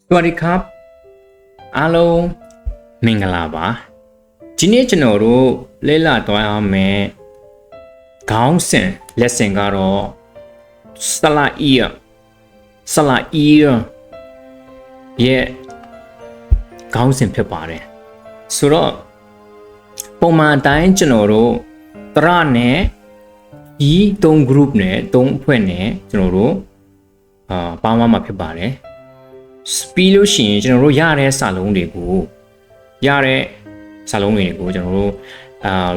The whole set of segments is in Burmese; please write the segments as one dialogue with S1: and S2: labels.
S1: สวัสดีครับအားလုံးမင်္ဂလာပါဒီနေ့ကျွန်တော်တို့လေ့လာသွားအောင်မယ်ခေါင်းစဉ် lesson ကတော့စလာအီရဲ့ခေါင်းစဉ်ဖြစ်ပါတယ်ဆိုတော့ပုံမှန်အတိုင်းကျွန်တော်တို့တရနဲ့ဒီ3 group နဲ့3အဖွဲ့နဲ့ကျွန်တော်တို့ပေါင်းမှာဖြစ်ပါတယ်ပြီးလို့ရှိရင်ကျွန်တော်တို့ရတဲ့စာလုံးတွေကိုကျွန်တော်တို့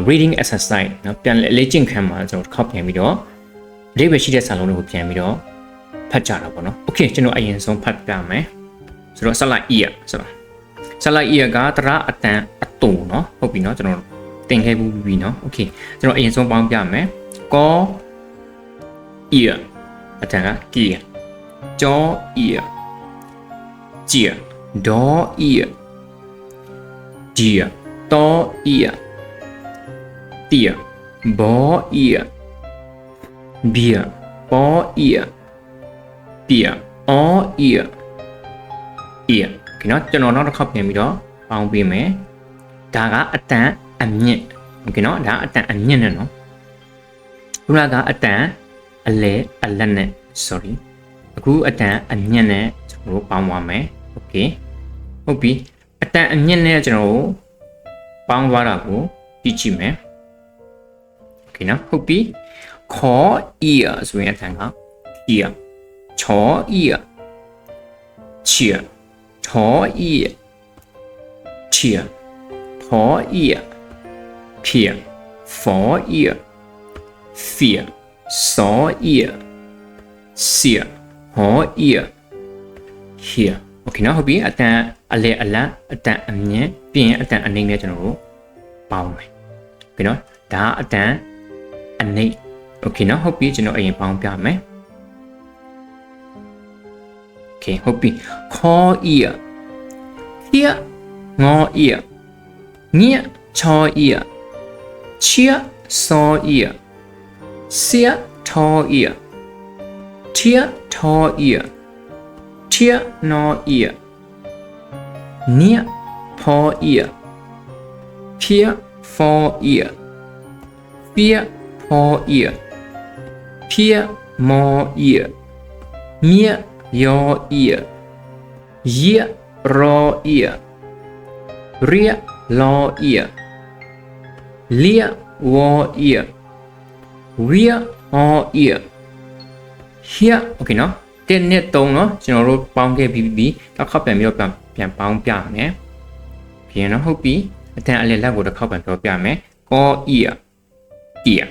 S1: reading exercise เนาะပြန်လေ့ကျင့်ခန်းမှာကျွန်တော်ခောက်ပြန်ပြီးတော့အဓိပ္ပာယ်ရှိတဲ့စာလုံးတွေကိုပြန်ပြီးတော့ဖတ်ကြတာပေါ့နော်โอเคကျွန်တော်အရင်ဆုံးဖတ်ပြမယ်ဆိုတော့ slide E ဆိုတော့ slide E ကတရအတန်အတူเนาะဟုတ်ပြီเนาะကျွန်တော်တင်ခဲ့ပြီเนาะโอเคကျွန်တော်အရင်ဆုံးပေါင်းပြမယ်ကော E အတန်က K ကြော E จีดออีจีตออีเตียบออีเบียปออีเปียออีโอเคเนาะကျွန်တော်နောက်တစ်ခေါက်ပြန်ပြီးတော့ပေါင်းပေးမယ်ဒါကအတန်အမြင့်โอเคเนาะဒါအတန်အမြင့်နဲ့เนาะခုနကအတန်အလဲအလက်နဲ့ sorry အခုအတန်အမြင့်နဲ့ကျွန်တော်တို့ပေါင်းသွားမယ်โอเคဟုတ်ပြီအတန်အမြင့်နဲ့ကျွန်တော်တို့ပေါင်းသွားတာကိုကြည့်ကြည့်မယ်โอเคနော်ဟုတ်ပြီခေါ် ear ဆိုရင်အတန်က ear ချော ear ချီချော ear ချီဖော ear ဖြီဖော ear ဖီစော ear စီဟော ear hereโอเคเนาะဟုတ်ပြီအတန်အလဲအလတ်အတန်အမြင့်ပြီးရင်အတန်အနှိမ့်နဲ့ကျွန်တော်တို့ပေါင်းမယ်ပြီးတော့ဒါအတန်အနှိမ့်โอเคเนาะဟုတ်ပြီကျွန်တော်အရင်ပေါင်းပြမယ်โอเคဟုတ်ပြီခေါ် ear here ငေါ ear ညက်ချော ear ချီစော ear စီထော ear ချီထော ear Tia no ear Nia for ear Pia for ear Pia for ear Pia more ear Mia your ear Ye raw ear Ria law ear Lia war ear Wea or ear Here okay no တဲ့နဲ့3เนาะကျွန်တော်တို့ပေါင်းခဲ့ပြီးတစ်ခေါက်ပြန်ပြီးတော့ပြန်ပေါင်းပြမယ်ပြင်တော့ဟုတ်ပြီအတန်အလယ်လက်ကိုတစ်ခေါက်ပြန်ပြောပြမယ်ကော ear ear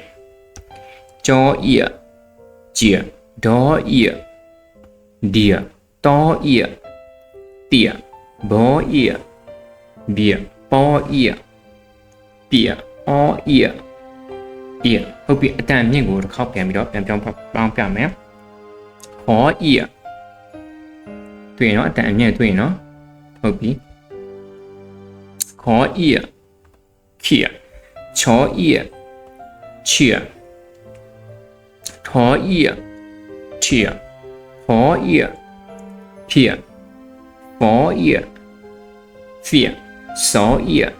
S1: ကြော ear จีဒေါ ear dear တော ear တီဘော ear ဘီပေါ် ear ပီအော ear ear ဟုတ်ပြီအတန်မြင့်ကိုတစ်ခေါက်ပြန်ပြီးတော့ပြန်ပေါင်းပြမယ်ခေါ် ear တွေ့နော်အတန်အမြင့်တွေ့နော်ဟုတ်ပြီခေါ် ear ခီချော ear ချီထော ear ချီခေါ် ear ဖီဖော ear ဖီစော ear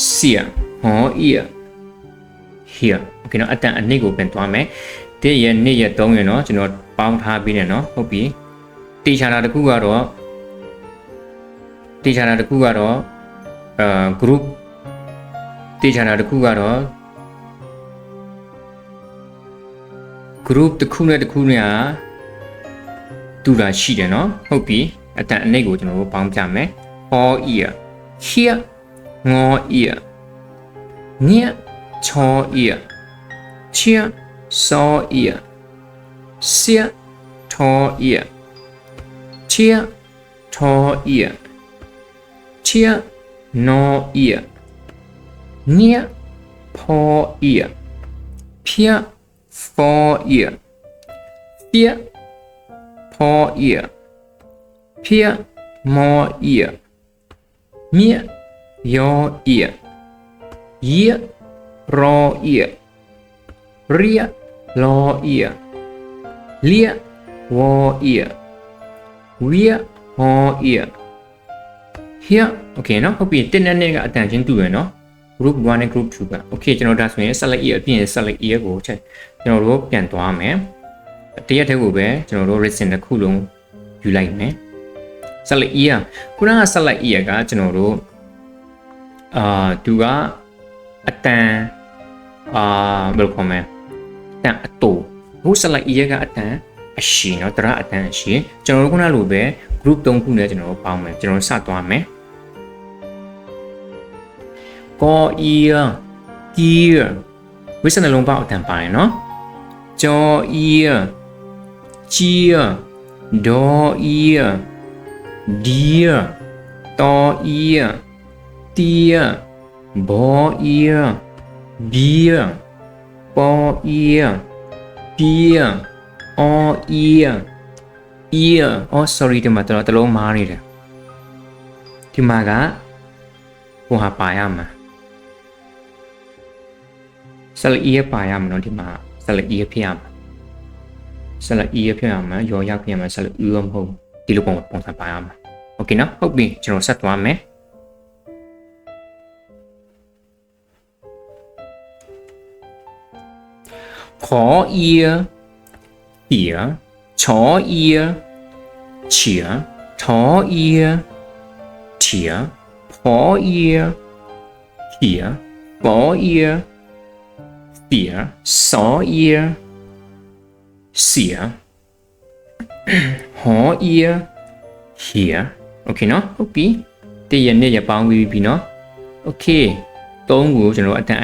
S1: စီဟော ear here โอเคနော်အတန်အနည်းကိုပြန်သွားမယ်1ရက်2ရက်3ရက်เนาะကျွန်တော်ပေါင်းထားပြီးနေเนาะဟုတ်ပြီတေချာတာတစ်ခုကတော့ group တေချာတာတစ်ခုကတော့ group တစ်ခုနဲ့တူတာရှိတယ်เนาะဟုတ်ပြီအတန်အနည်းကိုကျွန်တော်တို့ပေါင်းပြမယ် all ear here ငေါ ear ညက်ချော ear ချီsaw ear sia tall ear chia tall ear chia no ear nia paw ear pia for ear pia paw ear pia more ear mia your ear ye raw ear ria law ear lia war ear wea ear here okay เนาะဟုတ်ပြီ1နဲ့2ကအတန်ချင်းတူရယ်เนาะ group 1နဲ့ group 2က okay ကျွန်တော်ဒါဆိုရင် select ear အပြင် select ear ကိုချက်ကျွန်တော်တို့ပြန်သွားမယ်တရက်တည်းကိုပဲကျွန်တော်တို့ reason တစ်ခုလုံးယူလိုက်မယ် select ear ခုနက select ear ကကျွန်တော်တို့သူကအတန်ဘယ်လိုခေါ်မလဲအတန်အတူဟို select ear ကအတန်အရှိเนาะတရအတန်အရှိကျွန်တော်တို့ခုနလိုပဲ group 3ခုနဲ့ကျွန်တော်တို့ပေါင်းမယ်ကျွန်တော်စသွားမယ် ko ear ear ဝိစနလုံးပေါက်အတန်ပါတယ်เนาะ jaw ear cheer door ear dear door ear dear ball ear beer ball ear beer all ear ear oh sorry ဒီမှာတလုံးမားနေတယ်ဒီမှာကဟိုဟာပါရမှာ select ear ပါရမှာเนาะဒီမှာ select ear ဖြစ်ရမှာ select ear ဖြစ်ရမှာရောရဖြစ်ရမှာ select ear မဟုတ်ဒီလိုပုံစံပါရမှာ okay เนาะဟုတ်ပြီကျွန်တော်ဆက်သွားမယ် ขอ ear ear ชอ ear cheer ทอ ear tear พอ ear hear ปอ ear fear ซอ ear sear หอ ear hear โอเคเนาะဟုတ်ပြီတည့်ရနဲ့ရပေါင်းပြီးပြီเนาะโอเคသုံးခုကျွန်တော်အတန်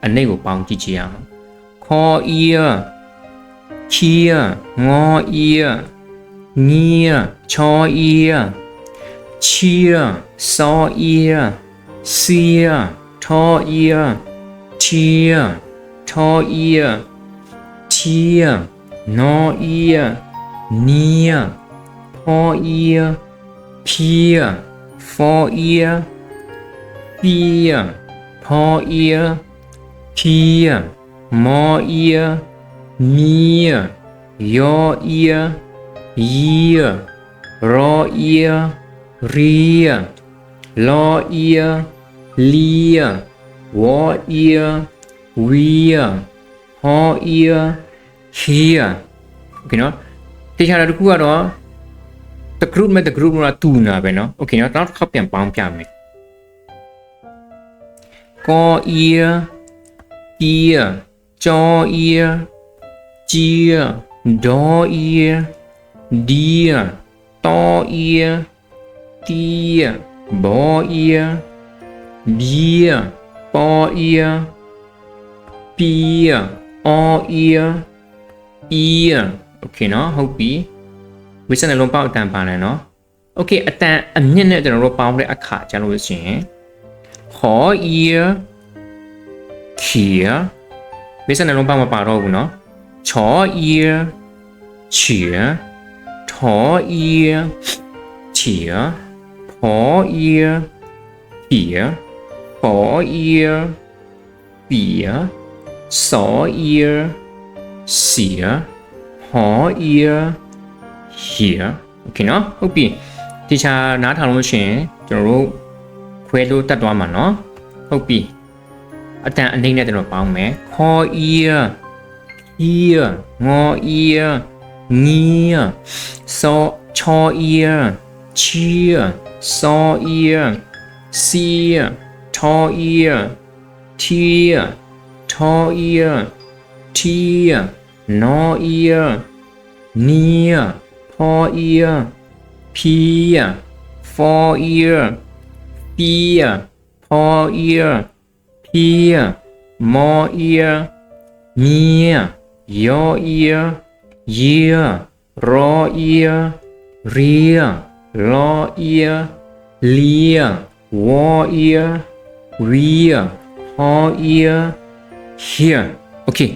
S1: အနှိပ်ကိုပေါင်းကြည့်ကြရအောင် call ear cheer งอ ear เงีย chaw ear cheer saw ear sear tall ear tear tall ear tear no ear near paw ear peer for ear fear paw ear peer more ear near your ear year raw ear rear law ear lear war ear wear haw ear here okay เนาะတေချာတာတစ်ခုကတော့ the group နဲ့ the group ကတူနာပဲเนาะ okay เนาะနောက်တစ်ခါပြန်ပေါင်းပြမယ် call ear ear jaw ear cheer door ear dear tall ear dear ball ear beer paw ear peer all ear ear okay เนาะဟုတ်ပြီဝိစနလုံးပေါက်အတန်ပါလဲเนาะ okay အတန်အမြင့်နဲ့ကျွန်တော်တို့ပေါင်းတဲ့အခါကျလို့ရှိရင် call ear cheer ဝိစနလုံးပေါက်မပါတော့ဘူးเนาะ chaw ear cheer tall ear cheer paw ear fear for ear fear saw ear sear haw ear here okay เนาะဟုတ်ပြီဒီချာနားထောင်လို့ရှိရင်ကျွန်တော်တို့ခွဲလို့တတ်သွားမှာเนาะဟုတ်ပြီအတန်အနှိမ့်နဲ့ကျွန်တော်ပေါင်းမယ် call ear ear ငေါ ear near saw chaw ear cheer saw ear sear tall ear tear tall ear tear no ear near paw ear peer for ear fear paw ear peer more ear near your ear year raw ear rear law ear lear war ear rear haw ear here okay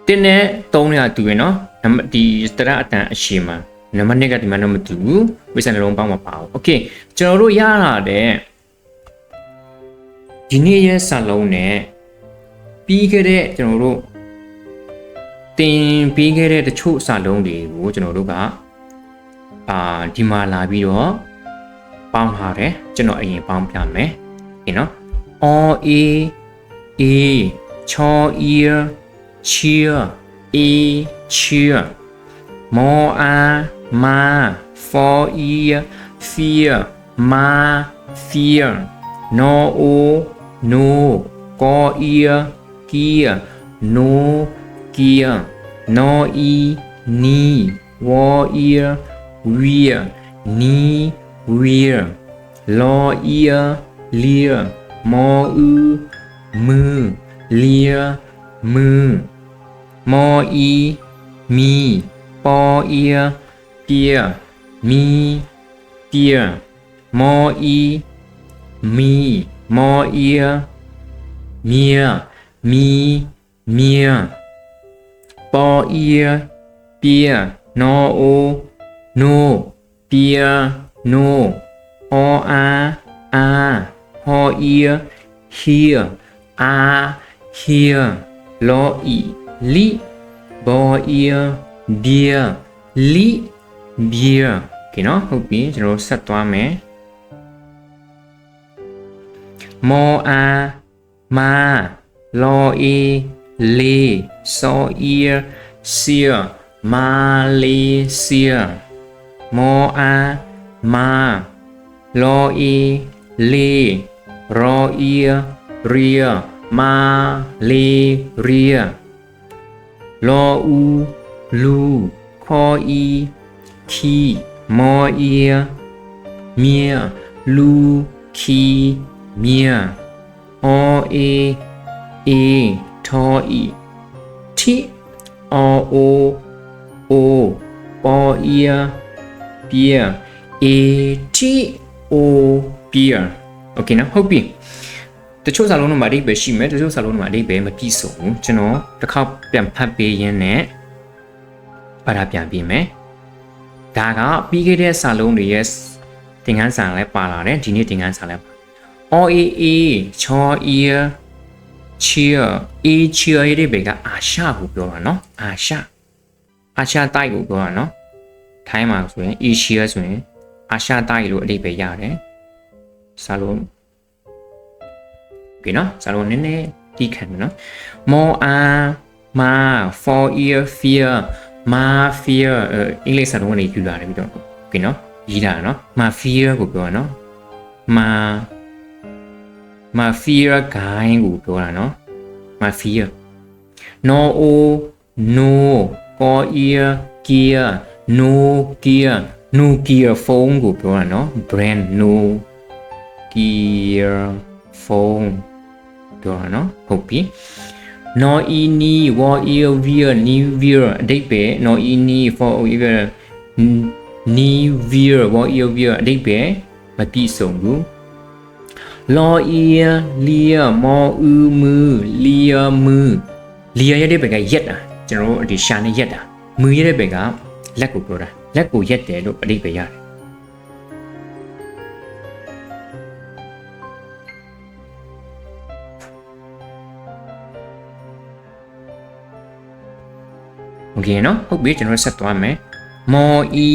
S1: တင်းနဲ့3နဲ့တူရယ်နော်နံပါတ်ဒီတရအတန်အရှိမှာနံပါတ်2ကဒီမှာတော့မတူဘူးဝိစံလုံးပေါင်းမပါဘူး okay ကျွန်တော်တို့ရလာတဲ့ဒီနေ့ရဲ့စာလုံးနဲ့ပြီးခဲ့တဲ့ကျွန်တော်တို့တင်ပြီးခဲ့တဲ့တချို့စာလုံးတွေကိုကျွန်တော်တို့က ဒီမှာလာပြီးတော့ပေါင်းထားတယ်ကျွန်တော်အရင်ပေါင်းပြမယ်ဒီနော် all a chor ear cheer a cheer more a ma for ear fear ma fear no o no go ear gear no gear no e ni war ear wear ni wear law ear lear mo u mu lear mu mo e mi po ear pear mi pear mo e mi mo ear mear mi mear po ear pear no o no pear no o a ho ear here a here lo e li bo ear beer li beer โอเคเนาะဟုတ်ပြီကျွန်တော်ဆက်သွားမယ် mo a ma lo e le so ear sear Malaysia mo a ma lo e le ro ear ria Malaysia lo u lu kho e ki mo ear mia lu ki mia o e tho e ti o o o ear beer a t o beer โอเคနော်ဟုတ်ပြီတချို့စာလုံးတွေမှာအဓိပ္ပာယ်ရှိမယ်တချို့စာလုံးတွေမှာအဓိပ္ပာယ်မပြည့်စုံဘူးကျွန်တော်တစ်ခေါက်ပြန်ဖတ်ပေးရင်းနဲ့ဘာသာပြန်ပြင်မယ်ဒါကပြီးခဲ့တဲ့စာလုံးတွေရဲ့သင်ခန်းစာလည်းပါလာတယ်ဒီနေ့သင်ခန်းစာလည်း O A A chor ear cheer a cheer ရဲ့အဓိပ္ပာယ်ကအာရှကိုပြောတာနော်အာရှတိုက်ကိုပြောတာနော်ထိုင်းမှာဆိုရင် Asia ဆိုရင်အာရှတိုက်လို့အဓိပ္ပာယ်ရတယ်စာလုံးပြီနော်စာလုံးနည်းနည်းတီးခံမယ်နော် more a ma for ear fear ma fear အင်္ဂလိပ်စာလုံးကနေယူလာတယ်ပြီးတော့ပြီနော်ရေးတာနော် ma fear ကိုပြောတာနော် ma fear guy ကိုပြောတာနော် ma fear no o no for ear gear no gear no gear phone ကိုပြောတာနော် brand no gear phone ပြောတာနော်ဟုတ်ပြီ no e ni wa ear veer ni veer အဓိပ္ပာယ် no e ni for ear ni veer wa ear veer အဓိပ္ပာယ်မပြည့်စုံဘူး lo ear lear mo u mu lear mu lear ရဲ့အဓိပ္ပာယ်ကရက်တာကျွန်တော်တို့ဒီရှာနဲ့ရက်တာmu ရဲ့အဓိပ္ပာယ်ကလက်ကိုပြောတာလက်ကိုရက်တယ်လို့အဓိပ္ပာယ်ရတယ်โอเคเนาะဟုတ်ပြီကျွန်တော်ဆက်သွားမယ် mo e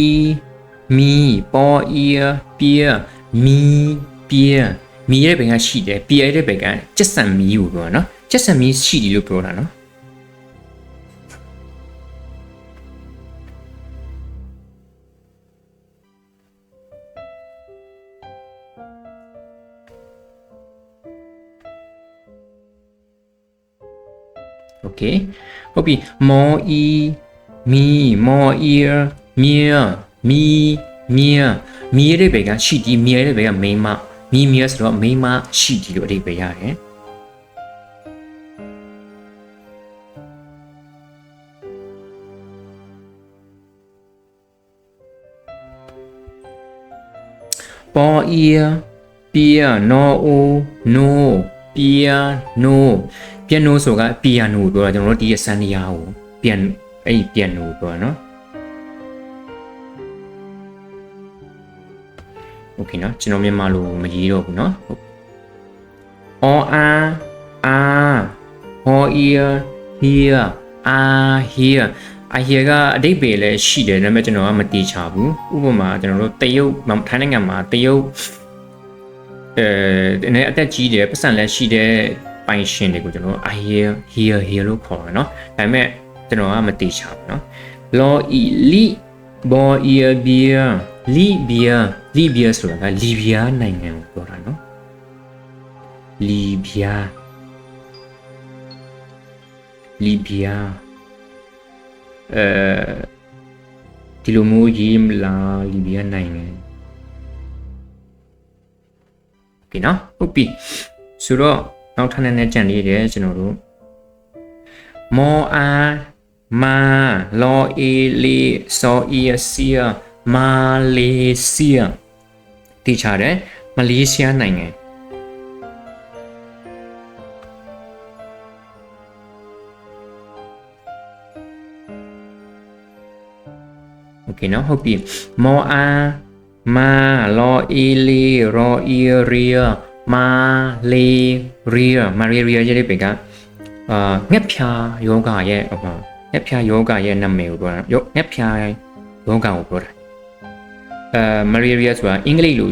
S1: mi po ear pear mi pear မီရဲ့ဘယ်ကရှိတယ် pear ရဲ့ဘယ်ကကျက်ဆန်မီကိုပြောတာเนาะကျက်ဆန်မီရှိတယ်လို့ပြောတာเนาะโอเคဟုတ်ပြီ mo e mi mo ear mear mi mear မီရဲ့ဘယ်ကရှိဒီမီရဲ့ဘယ်ကမိန်းမမီမီဆိုတော့မိန်းမရှိဒီလို့အဓိပ္ပာယ်ရတယ်ပေါ် ear pear no o no piano piano ဆိုတာ piano ကိုပြောတာကျွန်တော်တို့ဒီရဲ့စံနေရာကို piano အဲ့ piano ကိုပြောတာနော်โอเคเนาะကျွန်တော်မြန်မာလိုမရေးတော့ဘူးเนาะ all a ho ear here a here I hear ကအတိတ်ပဲလဲရှိတယ်ဒါပေမဲ့ကျွန်တော်ကမတိချဘူးဥပမာကျွန်တော်တို့တရုတ်ထိုင်းနိုင်ငံမှာတရုတ်အနေအသက်ကြီးတယ်ပတ်စံလည်းရှိတဲ့ပိုင်ရှင်တွေကိုကျွန်တော် I hear လို့ခေါ်တယ်เนาะဒါပေမဲ့ကျွန်တော်ကမတိချဘူးเนาะ law e li bo ear beer libya ဆိုတာကလီဘီယာနိုင်ငံကိုပြောတာเนาะလီဘီယာဒီလိုမျိုးရေးမလားလီဘီယာနိုင်ငံโอเคเนาะဟုတ်ပြီဆိုတော့နောက်ထပ်နဲ့ကြံလေးတယ်ကျွန်တော်တို့မောအာမာလောအေလီဆောအီဆီယာမာလေးဆီယာတိချတယ်မလေးရှားနိုင်ငံโอเคเนาะဟုတ်ပြီမောအာမာလောအေလီရောအီရီယာမာလေးရီယာမာရီရီယာရဲ့ဘေကငှက်ဖြာယောဂရဲ့ငှက်ဖြာယောဂရဲ့နာမည်ကိုပြောတာငှက်ဖြာယောဂကိုပြောတာမာရီရီယာဆိုတာအင်္ဂလိပ်လို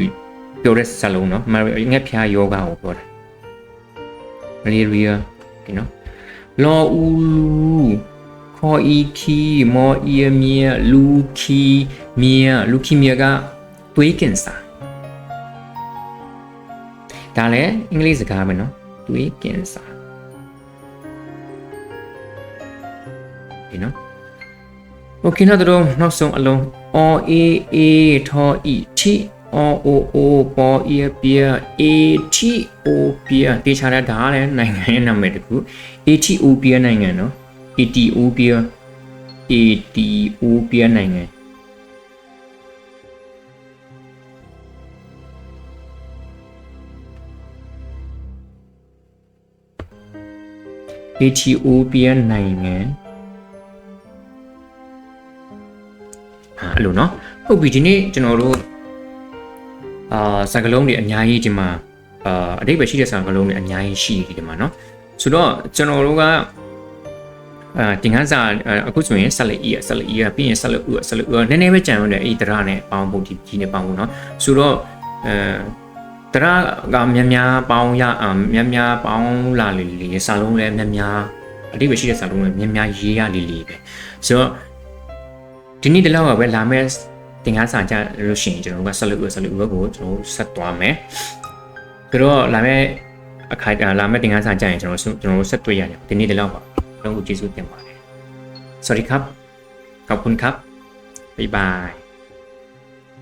S1: ပြောတဲ့စာလုံးเนาะငှက်ဖြာယောဂကိုပြောတာမာရီရီယာဒီเนาะလောအူလူခေါ်ဤခီမောအီမီလူခီမီကသွေးကင်ဆာဒါလည်းအင်္ဂလိပ်စကားပဲเนาะသွေးကင်ဆာဒီเนาะโอเคเนาะတို့နောက်ဆုံးအလုံး o a a ထောဤ t o o o ပေါ်ဤပြ a t o ပြတေချာတဲ့ဒါလည်းနိုင်ငံရဲ့နာမည်တခု a t o ပြနိုင်ငံเนาะ Ethiopia နိုင်ငံEthiopia နိုင်ငံအဲ့လိုเนาะဟုတ်ပြီဒီနေ့ကျွန်တော်တို့စကားလုံးတွေအများကြီးဒီမှာအတိတ်ပဲရှိတဲ့စကားလုံးတွေအများကြီးရှိဒီမှာเนาะဆိုတော့ကျွန်တော်တို့ကတင်ခန်းစာအခုဆိုရင်ဆက်လက် E ပြီးရင်ဆက်လက် U နည်းနည်းပဲကြံရတဲ့အဲ့ဒီတရနဲ့ပေါင်းဖို့ဒီကြီးနဲ့ပေါင်းဖို့เนาะဆိုတော့တရကများပေါင်းရများပေါင်းလာလေစာလုံးလည်းများအတိတ်ပဲရှိတဲ့စာလုံးလည်းများရေးရလေပဲဆိုတော့ဒီနေ့တလောက်ကပဲလာမယ့်တင်ခန်းစာကြလို့ရှိရင်ကျွန်တော်တို့ကဆက်လက် U ကိုကျွန်တော်တို့ဆက်သွားမယ်ပြီးတော့လာမယ့်တင်ခန်းစာကြရင်ကျွန်တော်တို့ဆက်တွေ့ရတယ်ဒီနေ့တလောက်ပါต้องอุจิสุเต็มไปสวัสดีครับขอบคุณครับบ๊ายบาย